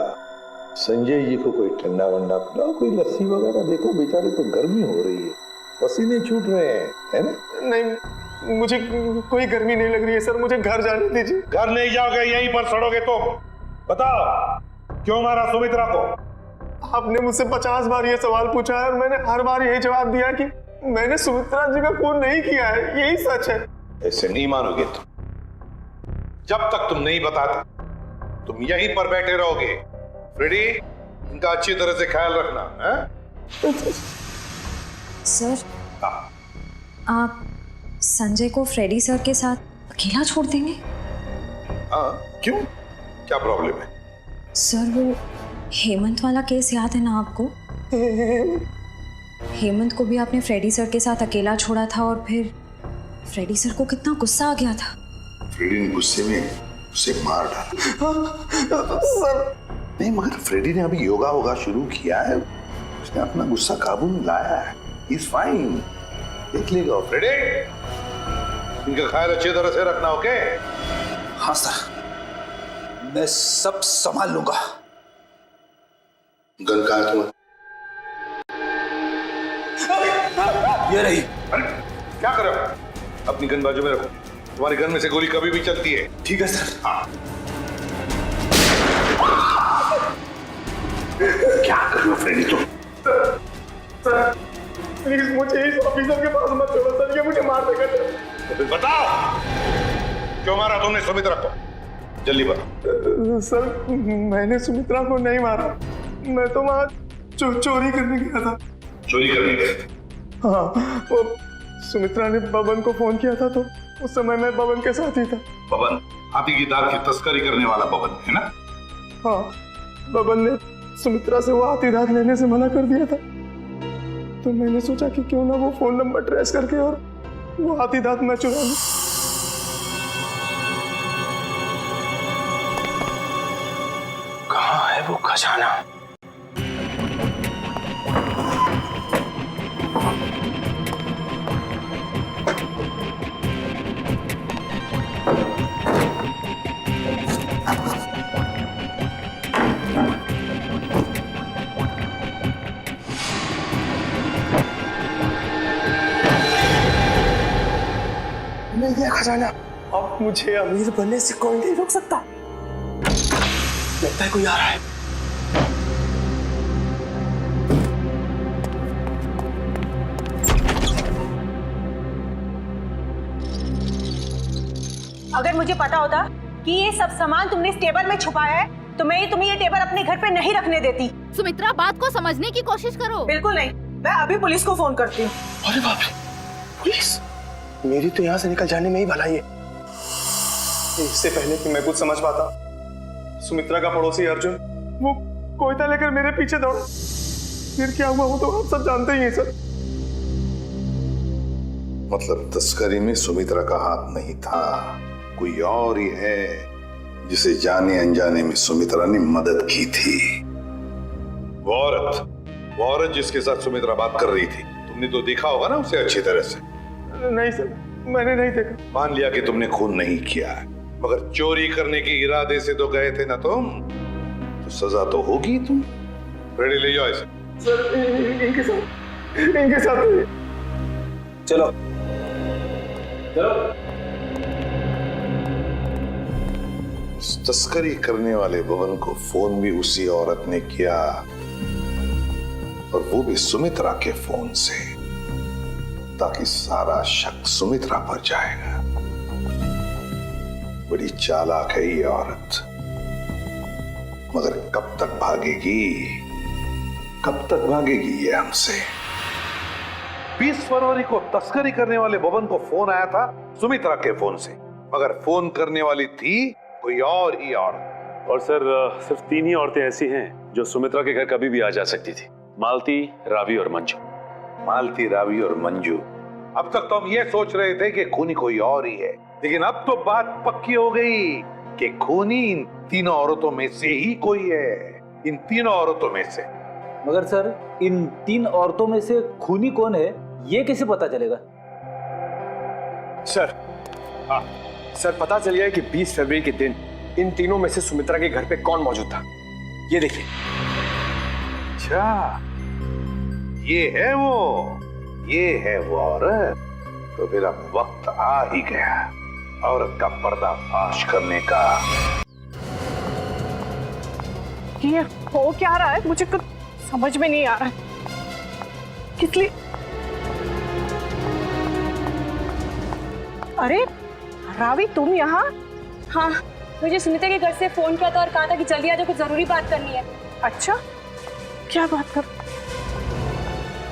संजय जी को कोई ठंडा वंडा पिलाओ, कोई लस्सी वगैरह। देखो बेचारे तो गर्मी हो रही है, पसीने छूट रहे हैं, है ना? नहीं, मुझे कोई गर्मी नहीं लग रही है सर, मुझे घर जाने दीजिए। घर नहीं जाओगे, यहीं पर सड़ोगे। तो बताओ क्यों मारा सुमित्रा को? आपने मुझसे 50 बार ये सवाल पूछा है और मैंने हर बार यही जवाब दिया कि मैंने सुमित्रा जी का खून नहीं किया है, यही सच है। ऐसे नहीं मानोगे तुम। जब तक तुम नहीं बताते तुम यहीं पर बैठे रहोगे। फ्रेडी, इनका अच्छी तरह से ख्याल रखना है? सर, आप संजय को फ्रेडी सर के साथ अकेला छोड़ देंगे? हाँ, क्यों? क्या प्रॉब्लम है? सर वो हेमंत वाला केस याद है ना आपको? हेमंत को भी आपने फ्रेडी सर के साथ अकेला छोड़ा था और फिर फ्रेडी सर को कितना गुस्सा आ गया था। फ्रेडी ने गुस्से में उसे मार डाला। सर नहीं, मगर फ्रेडी ने अभी योगा वोगा शुरू किया है, उसने अपना गुस्सा काबू में लाया है। He's fine, देख लेगा। फ्रेडी, इनका ख्याल अच्छी तरह से रखना, ओके? हाँ सर, मैं सब संभाल लूंगा। गन कहाँ है तुम्हारी? ये रही। अरे क्या कर रहे हो? अपनी गन बाजू में रखो, तुम्हारी गन में से गोली कभी भी चलती है। ठीक है सर। हाँ। क्या कर रहे हो फ्रेडी तुम? सर प्लीज मुझे इस ऑफिसर के पास मत छोड़ो सर, ये मुझे मार देगा। तो फिर बताओ, क्यों मारा तुमने सुमित्रा को? जल्दी बताओ। सर मैंने सुमित्रा को नहीं मारा, मैं तो वहाँ चोरी करने गया था। चोरी करने गए? हाँ, वो सुमित्रा ने बबन को फोन किया था तो उस समय मैं बबन के साथ ही था। बबन हाथी की दाल की तस्करी करने वाला बबन है ना? हाँ, बबन ने सुमित्रा से वो हाथी दांत लेने से मना कर दिया था, तो मैंने सोचा कि क्यों ना वो फोन नंबर ट्रेस करके और वो हाथी दांत मैं चुरा लूं। कहाँ है वो खजाना? मिल गया खजाना। अब मुझे अमीर बनने से कोई नहीं रोक सकता। लगता है कोई आ रहा है। अगर मुझे पता होता कि ये सब सामान तुमने इस टेबल में छुपाया है तो मैं तुम्हें ये टेबल अपने घर पे नहीं रखने देती। सुमित्रा, बात को समझने की कोशिश करो। बिल्कुल नहीं, मैं अभी पुलिस को फोन करती हूँ। अरे बाप रे, पुलिस! मेरी तो यहाँ से निकल जाने में ही भलाई है। इससे पहले कि मैं कुछ समझ पाता, सुमित्रा का पड़ोसी अर्जुन वो कोयता लेकर मेरे पीछे दौड़ा। फिर क्या हुआ वो तो आप सब जानते ही हैं सर। मतलब तस्करी में सुमित्रा का हाथ नहीं था, कोई और ही है जिसे जाने अनजाने में सुमित्रा ने मदद की थी। वो औरत जिसके साथ सुमित्रा बात कर रही थी, तुमने तो देखा होगा ना उसे अच्छी तरह से? नहीं सर, मैंने नहीं देखा। मान लिया कि तुमने खून नहीं किया, मगर चोरी करने के इरादे से तो गए थे ना तुम, तो सजा तो होगी तुम। रेडी, ले जाओ इसे। सर इनके साथ चलो चलो। तस्करी करने वाले भवन को फोन भी उसी औरत ने किया, और वो भी सुमित्रा के फोन से, ताकि सारा शक सुमित्रा पर जाएगा। बड़ी चालाक है ये औरत, मगर कब तक भागेगी ये हमसे? 20 फरवरी को तस्करी करने वाले भवन को फोन आया था सुमित्रा के फोन से, मगर फोन करने वाली थी कोई और ही औरत। और सर सिर्फ 3 ही औरतें ऐसी हैं जो सुमित्रा के घर कभी भी आ जा सकती थी, मालती, रावी और मंजू। मालती, रावी और मंजू। अब तक तो हम ये सोच रहे थे कि खूनी कोई और ही है, लेकिन अब तो बात पक्की हो गई कि खूनी इन तीनों औरतों में से ही कोई है, इन तीनों औरतों में से। मगर सर इन 3 औरतों में से खूनी कौन है ये कैसे पता चलेगा? सर, हाँ सर, पता चल गया कि 20 फरवरी के दिन इन तीनों में से सुमित्रा के घर पे कौन मौजूद था। ये देखिए। अच्छा, ये है वो औरत। तो फिर अब वक्त आ ही गया औरत का पर्दाफाश करने का। ये हो क्या रहा है, मुझे कुछ समझ में नहीं आ रहा है। किस लिए? अरे रावी, तुम यहाँ? हाँ, मुझे सुमित्रा के घर से फोन किया था और कहा था कि जल्दी आ जाओ, कुछ जरूरी बात करनी है। अच्छा, क्या बात कर?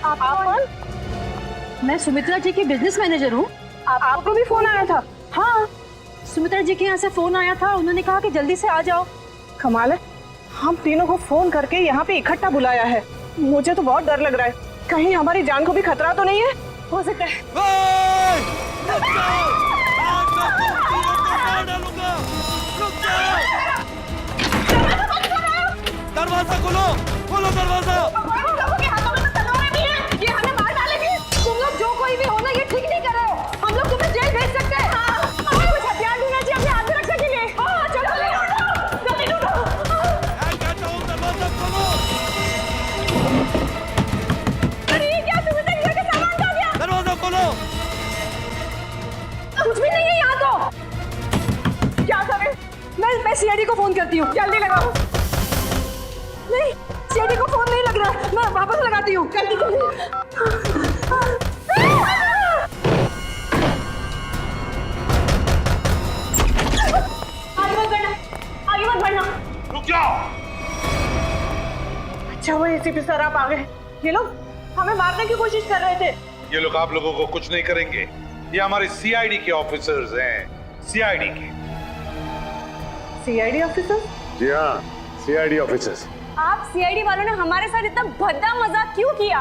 आप कौन? मैं सुमित्रा जी की बिजनेस मैनेजर हूँ। आपको भी फोन आया था? हाँ, सुमित्रा जी के यहाँ से फोन आया था, उन्होंने कहा कि जल्दी से आ जाओ। कमाल है, हम तीनों को फोन करके यहाँ पे इकट्ठा बुलाया है। मुझे तो बहुत डर लग रहा है, कहीं हमारी जान को भी खतरा तो नहीं है। हो सकता है दरवाजा खोलो, खोलो दरवाजा। ये हमें मार डालेंगे। तुम लोग जो कोई भी हो ना, ये ठीक नहीं कर रहे हो। हम लोग तुम्हें जेल भेज सकते हैं। हमें कुछ हथियार ढूंढना चाहिए अपने आत्मरक्षा के लिए। चलो जल्दी ढूंढो। दरवाजा खोलो। अरे ये क्या, सुमित्रा जी का सामान खा गया। दरवाजा खोलो। कुछ भी नहीं है यहाँ तो। क्या करें? मैं सीआईडी को फोन करती हूँ, जल्दी लगाओ। नहीं, सीआईडी को फोन नहीं लग रहा, मैं वापस लगाती हूँ। जल्दी जल्दी। आगे मत बढ़ना, आगे मत बढ़ना। रुक जाओ। अच्छा वो एसीपी सर आप आ गए। ये लोग हमें मारने की कोशिश कर रहे थे। ये लोग आप लोगों को कुछ नहीं करेंगे। ये हमारे सीआईडी के ऑफिसर्स हैं, सीआईडी के। CID officer? जी हाँ, सीआईडी ऑफिसर्स। आप सीआईडी वालों ने हमारे साथ इतना भद्दा मजाक क्यों किया?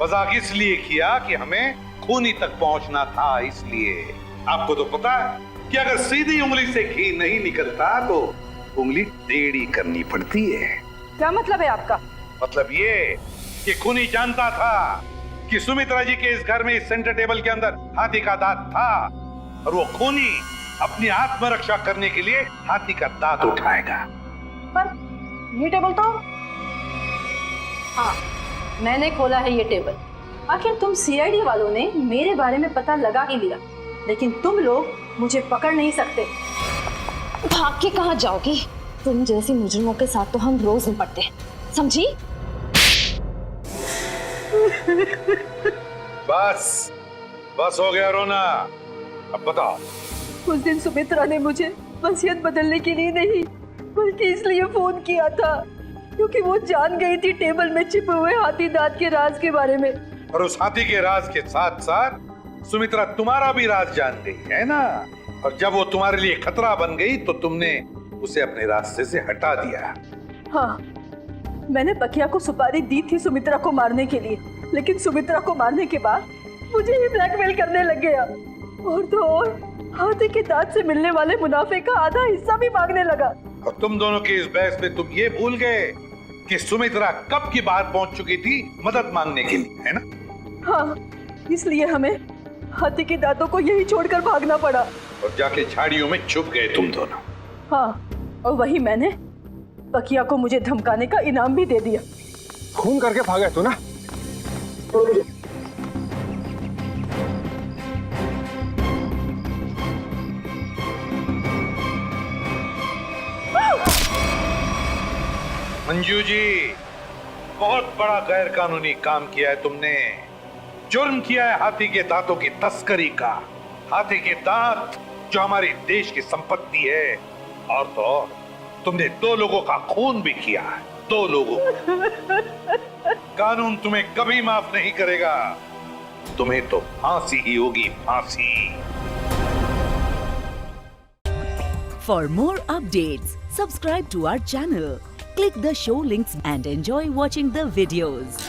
मजाक इसलिए किया कि हमें खूनी तक पहुंचना था, इसलिए। आपको तो पता है कि अगर सीधी उंगली से घी नहीं निकलता तो उंगली टेढ़ी करनी पड़ती है। क्या मतलब है आपका? मतलब ये कि खूनी जानता था कि सुमित्रा जी के इस घर में, इस सेंटर टेबल के अंदर हाथी का दांत था, और वो खूनी अपनी आत्मरक्षा करने के लिए हाथी का दांत उठाएगा। पर ये टेबल तो... हाँ, मैंने खोला है ये टेबल। आखिर तुम सीआईडी वालों ने मेरे बारे में पता लगा ही लिया, लेकिन तुम लोग मुझे पकड़ नहीं सकते। भाग के कहाँ जाओगी? तुम जैसी मुजरिमों के साथ तो हम रोज निपटते हैं, समझी? बस बस हो गया रोना। अब बताओ। उस दिन सुमित्रा ने मुझे वसीयत बदलने के लिए नहीं, बल्कि इसलिए फोन किया था क्योंकि वो जान गई थी टेबल में छिपे हुए हाथी दांत के राज के बारे में। और उस हाथी के राज के साथ साथ सुमित्रा तुम्हारा भी राज जान गई है ना। और जब वो तुम्हारे लिए खतरा बन गई तो तुमने उसे अपने रास्ते से हटा दिया। हाँ, मैंने बकिया को सुपारी दी थी सुमित्रा को मारने के लिए, लेकिन सुमित्रा को मारने के बाद मुझे ही ब्लैकमेल करने लग गया। और तो और हाथी के दांत से मिलने वाले मुनाफे का आधा हिस्सा भी मांगने लगा। और तुम दोनों की इस बहस में तुम ये भूल गए कि सुमित्रा कब की बात पहुंच चुकी थी मदद मांगने के लिए, है ना? हाँ, इसलिए हमें हाथी के दांतों को यही छोड़कर भागना पड़ा। और जाके झाड़ियों में छुप गए तुम दोनों। हाँ, और वही मैंने बकिया को मुझे धमकाने का इनाम भी दे दिया। खून करके भागे तू ना। मंजू जी, बहुत बड़ा गैर कानूनी काम किया है तुमने। जुर्म किया है हाथी के दांतों की तस्करी का। हाथी के दांत जो हमारे देश की संपत्ति है, और तो और तुमने 2 लोगों का खून भी किया है, 2 लोगों। कानून तुम्हें कभी माफ नहीं करेगा। तुम्हें तो फांसी ही होगी, फांसी। For more updates, subscribe to our channel, click the show links and enjoy watching the videos.